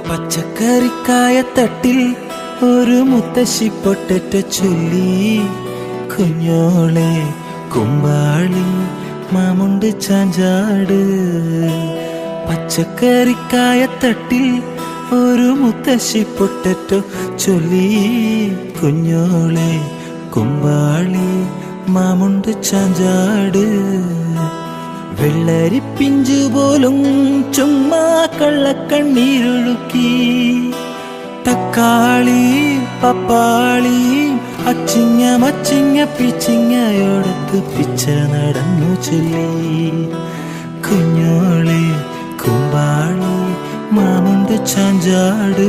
പച്ചക്കറിക്കായത്തട്ടിൽ ഒരു മുത്തശ്ശി പൊട്ടറ്റ ചൊല്ലി, കുഞ്ഞോളെ കുമ്പാളി മാമുണ്ട് ചാഞ്ചാട്. പച്ചക്കറിക്കായത്തട്ടിൽ ഒരു മുത്തശ്ശി പൊട്ടറ്റോ ചൊല്ലി, കുഞ്ഞോളെ കുമ്പാളി മാമുണ്ട് ചാഞ്ചാട്. വെള്ളരി പിഞ്ചു പോലും ചുമ്മാ കള്ളക്കണ്ണീരൊഴുക്കി, തക്കാളി പപ്പാളി അച്ചിങ്ങ മച്ചിങ്ങ പിച്ചിങ്ങയോടത്ത് പിച്ച നടന്നു ചൊല്ലി, കുഞ്ഞോളെ കുമ്പാളി മാമുണ്ട് ചാഞ്ചാട്.